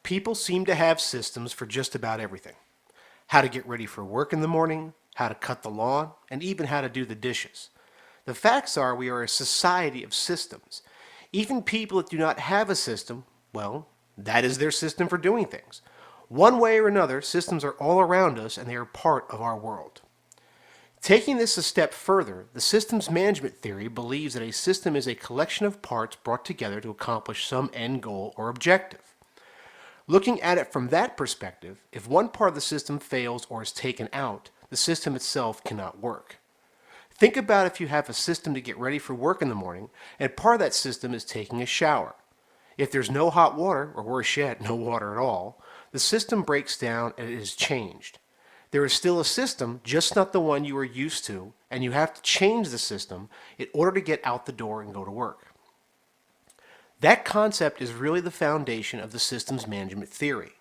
People seem to have systems for just about everything. How to get ready for work in the morning, how to cut the lawn, and even how to do the dishes. The facts are we are a society of systems. Even people that do not have a system, well, that is their system for doing things. One way or another, systems are all around us and they are part of our world. Taking this a step further, the systems management theory believes that a system is a collection of parts brought together to accomplish some end goal or objective. Looking at it from that perspective, if one part of the system fails or is taken out, the system itself cannot work. Think about if you have a system to get ready for work in the morning, and part of that system is taking a shower. If there's no hot water, or worse yet, no water at all, the system breaks down and it is changed. There is still a system, just not the one you are used to, and you have to change the system in order to get out the door and go to work. That concept is really the foundation of the systems management theory.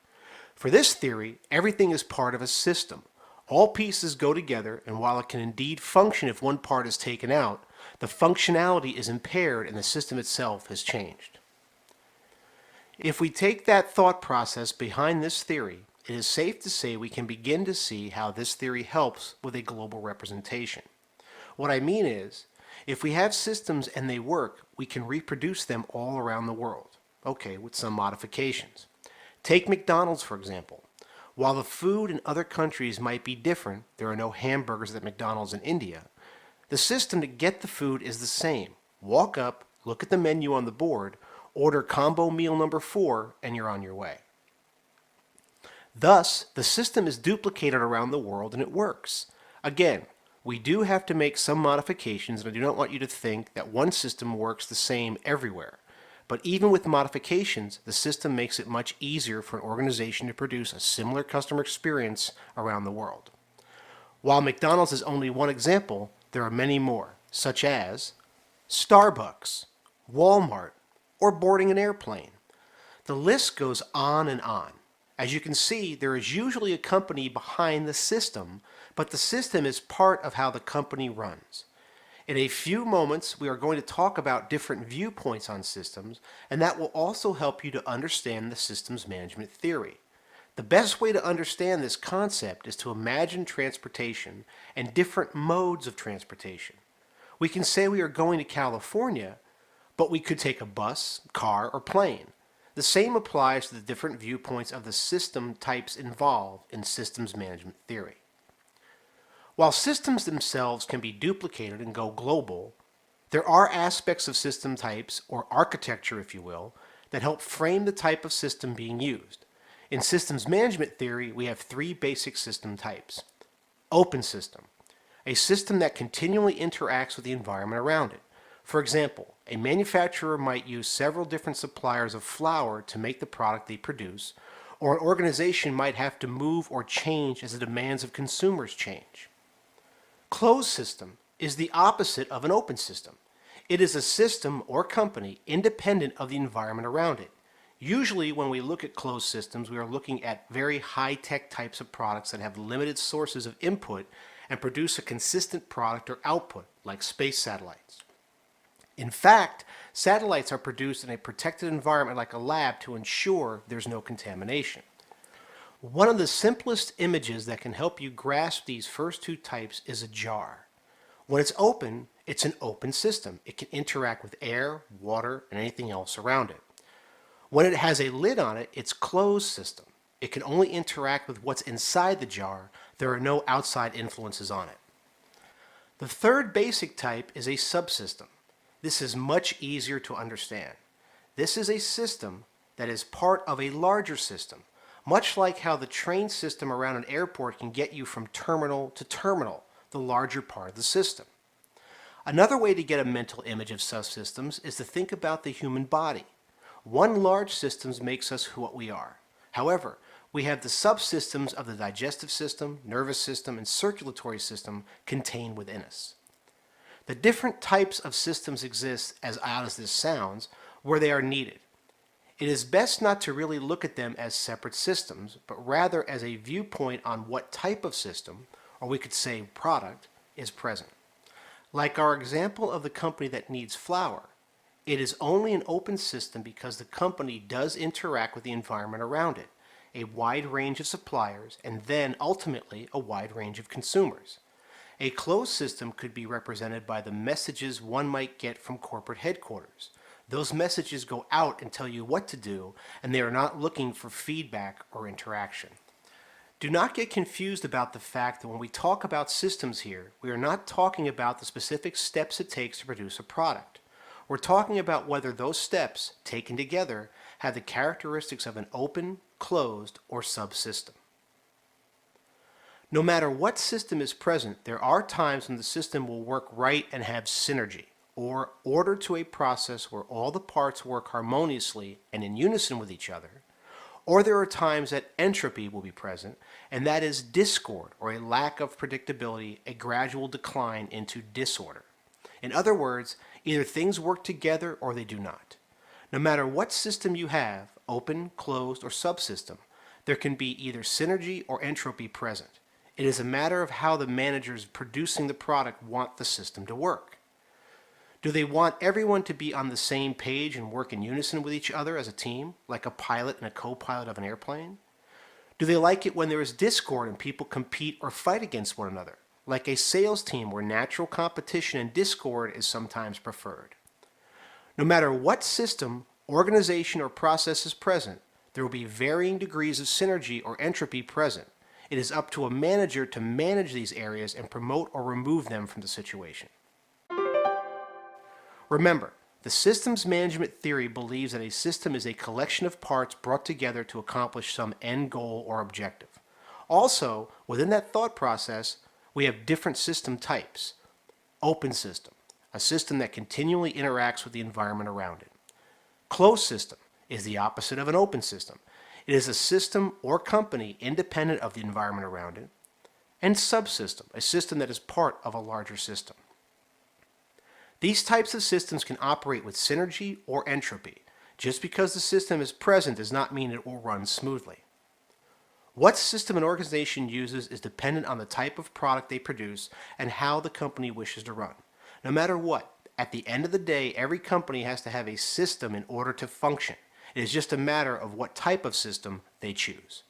For this theory, everything is part of a system. All pieces go together, and while it can indeed function if one part is taken out, the functionality is impaired and the system itself has changed. If we take that thought process behind this theory, it is safe to say we can begin to see how this theory helps with a global representation. What I mean is, if we have systems and they work, we can reproduce them all around the world. Okay, with some modifications. Take McDonald's, for example. While the food in other countries might be different, there are no hamburgers at McDonald's in India, the system to get the food is the same. Walk up, look at the menu on the board, order combo meal number 4, and you're on your way. Thus, the system is duplicated around the world and it works. Again, we do have to make some modifications, and I do not want you to think that one system works the same everywhere. But even with modifications, the system makes it much easier for an organization to produce a similar customer experience around the world. While McDonald's is only one example, there are many more, such as Starbucks, Walmart, or boarding an airplane. The list goes on and on. As you can see, there is usually a company behind the system, but the system is part of how the company runs. In a few moments, we are going to talk about different viewpoints on systems, and that will also help you to understand the systems management theory. The best way to understand this concept is to imagine transportation and different modes of transportation. We can say we are going to California, but we could take a bus, car, or plane. The same applies to the different viewpoints of the system types involved in systems management theory. While systems themselves can be duplicated and go global, there are aspects of system types, or architecture if you will, that help frame the type of system being used. In systems management theory, we have 3 basic system types. Open system, a system that continually interacts with the environment around it. For example, a manufacturer might use several different suppliers of flour to make the product they produce, or an organization might have to move or change as the demands of consumers change. Closed system is the opposite of an open system. It is a system or company independent of the environment around it. Usually when we look at closed systems, we are looking at very high-tech types of products that have limited sources of input and produce a consistent product or output, like space satellites. In fact, satellites are produced in a protected environment like a lab to ensure there's no contamination. One of the simplest images that can help you grasp these first 2 types is a jar. When it's open, it's an open system. It can interact with air, water, and anything else around it. When it has a lid on it, it's closed system. It can only interact with what's inside the jar. There are no outside influences on it. The third basic type is a subsystem. This is much easier to understand. This is a system that is part of a larger system, much like how the train system around an airport can get you from terminal to terminal, the larger part of the system. Another way to get a mental image of subsystems is to think about the human body. One large system makes us what we are. However, we have the subsystems of the digestive system, nervous system, and circulatory system contained within us. The different types of systems exist, as odd as this sounds, where they are needed. It is best not to really look at them as separate systems, but rather as a viewpoint on what type of system, or we could say product, is present. Like our example of the company that needs flour, It is only an open system because the company does interact with the environment around it, a wide range of suppliers, and then ultimately a wide range of consumers. A closed system could be represented by the messages one might get from corporate headquarters. Those messages go out and tell you what to do, and they are not looking for feedback or interaction. Do not get confused about the fact that when we talk about systems here, we are not talking about the specific steps it takes to produce a product. We're talking about whether those steps, taken together, have the characteristics of an open, closed, or subsystem. No matter what system is present, there are times when the system will work right and have synergy, or order to a process where all the parts work harmoniously and in unison with each other, or there are times that entropy will be present, and that is discord or a lack of predictability, a gradual decline into disorder. In other words, either things work together or they do not. No matter what system you have, open, closed, or subsystem, there can be either synergy or entropy present. It is a matter of how the managers producing the product want the system to work. Do they want everyone to be on the same page and work in unison with each other as a team, like a pilot and a co-pilot of an airplane? Do they like it when there is discord and people compete or fight against one another, like a sales team where natural competition and discord is sometimes preferred? No matter what system, organization, or process is present, there will be varying degrees of synergy or entropy present. It is up to a manager to manage these areas and promote or remove them from the situation. Remember, the systems management theory believes that a system is a collection of parts brought together to accomplish some end goal or objective. Also, within that thought process, we have different system types. Open system, a system that continually interacts with the environment around it. Closed system is the opposite of an open system. It is a system or company independent of the environment around it. And subsystem, a system that is part of a larger system. These types of systems can operate with synergy or entropy. Just because the system is present does not mean it will run smoothly. What system an organization uses is dependent on the type of product they produce and how the company wishes to run. No matter what, at the end of the day, every company has to have a system in order to function. It is just a matter of what type of system they choose.